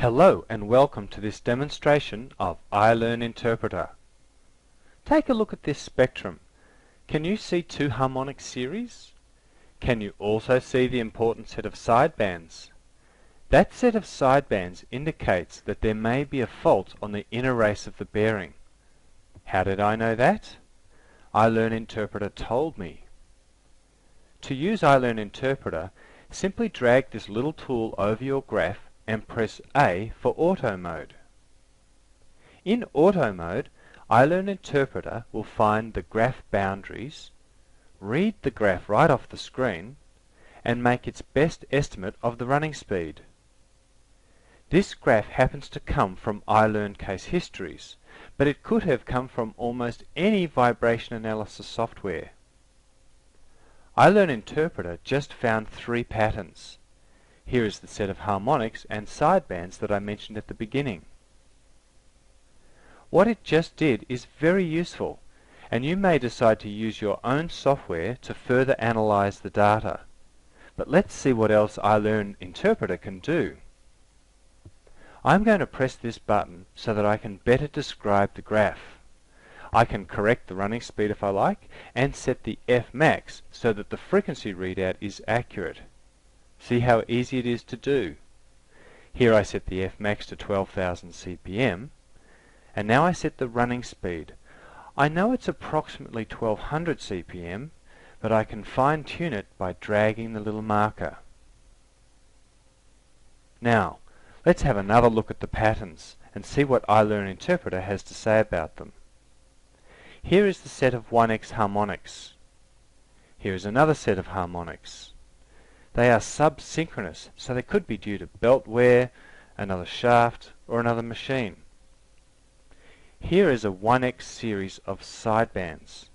Hello and welcome to this demonstration of iLearn-Interpreter. Take a look at this spectrum. Can you see two harmonic series? Can you also see the important set of sidebands? That set of sidebands indicates that there may be a fault on the inner race of the bearing. How did I know that? iLearn-Interpreter told me. To use iLearn-Interpreter, simply drag this little tool over your graph and press A for auto mode. In auto mode, iLearn-Interpreter will find the graph boundaries, read the graph right off the screen, and make its best estimate of the running speed. This graph happens to come from iLearn case histories, but it could have come from almost any vibration analysis software. iLearn-Interpreter just found three patterns. Here is the set of harmonics and sidebands that I mentioned at the beginning. What it just did is very useful, and you may decide to use your own software to further analyze the data. But let's see what else iLearn-Interpreter can do. I'm going to press this button so that I can better describe the graph. I can correct the running speed if I like, and set the F max so that the frequency readout is accurate. See how easy it is to do. Here I set the F max to 12,000 CPM, and now I set the running speed. I know it's approximately 1200 CPM, but I can fine-tune it by dragging the little marker. Now, let's have another look at the patterns and see what iLearn-Interpreter has to say about them. Here is the set of 1x harmonics. Here is another set of harmonics. They are sub-synchronous, so they could be due to belt wear, another shaft, or another machine. Here is a 1x series of sidebands.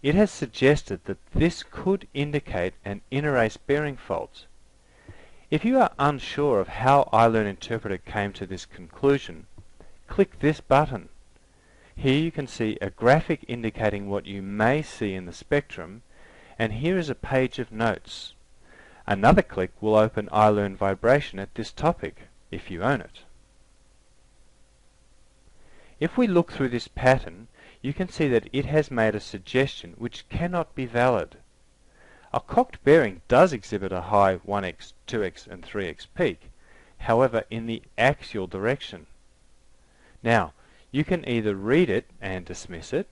It has suggested that this could indicate an inner race bearing fault. If you are unsure of how iLearn-Interpreter came to this conclusion, click this button. Here you can see a graphic indicating what you may see in the spectrum, and here is a page of notes. Another click will open iLearn-Vibration at this topic, if you own it. If we look through this pattern, you can see that it has made a suggestion which cannot be valid. A cocked bearing does exhibit a high 1x, 2x and 3x peak, however in the axial direction. Now, you can either read it and dismiss it,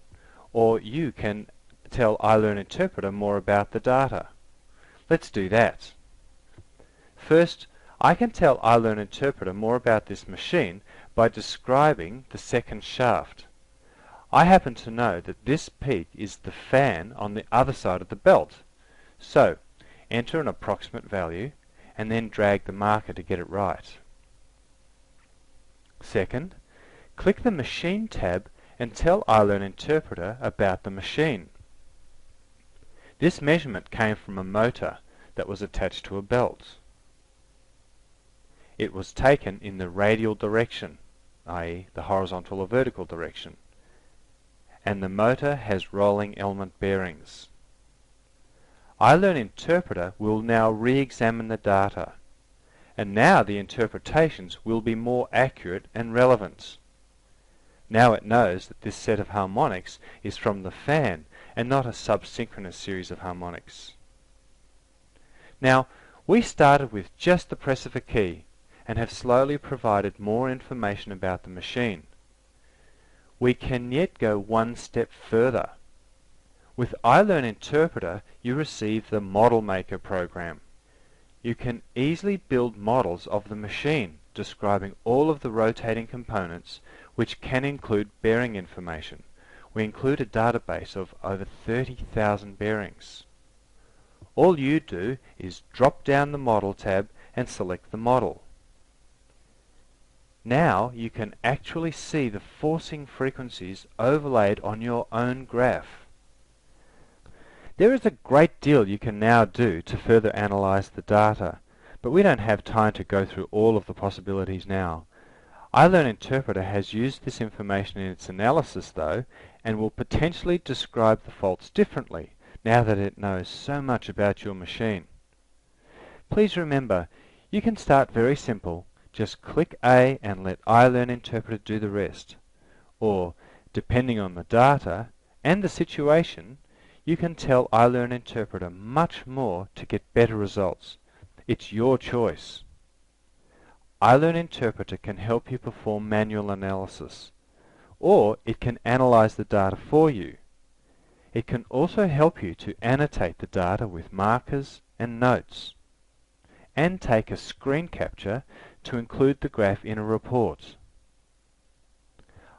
or you can tell iLearn-Interpreter more about the data. Let's do that. First, I can tell iLearn-Interpreter more about this machine by describing the second shaft. I happen to know that this peak is the fan on the other side of the belt. So, enter an approximate value and then drag the marker to get it right. Second, click the Machine tab and tell iLearn-Interpreter about the machine. This measurement came from a motor that was attached to a belt. It was taken in the radial direction, i.e. the horizontal or vertical direction, and the motor has rolling element bearings. iLearn-Interpreter will now re-examine the data, and now the interpretations will be more accurate and relevant. Now it knows that this set of harmonics is from the fan and not a sub-synchronous series of harmonics. Now, we started with just the press of a key and have slowly provided more information about the machine. We can yet go one step further. With iLearn-Interpreter, you receive the Model Maker program. You can easily build models of the machine, describing all of the rotating components, which can include bearing information. We include a database of over 30,000 bearings. All you do is drop down the Model tab and select the model. Now you can actually see the forcing frequencies overlaid on your own graph. There is a great deal you can now do to further analyze the data, but we don't have time to go through all of the possibilities now. iLearn-Interpreter has used this information in its analysis though, and will potentially describe the faults differently now that it knows so much about your machine. Please remember, you can start very simple, Just click A and let iLearn-Interpreter do the rest. Or, depending on the data and the situation, you can tell iLearn-Interpreter much more to get better results. It's your choice. iLearn-Interpreter can help you perform manual analysis, or it can analyze the data for you. It can also help you to annotate the data with markers and notes, and take a screen capture to include the graph in a report.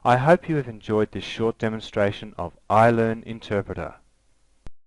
I hope you have enjoyed this short demonstration of iLearn-Interpreter.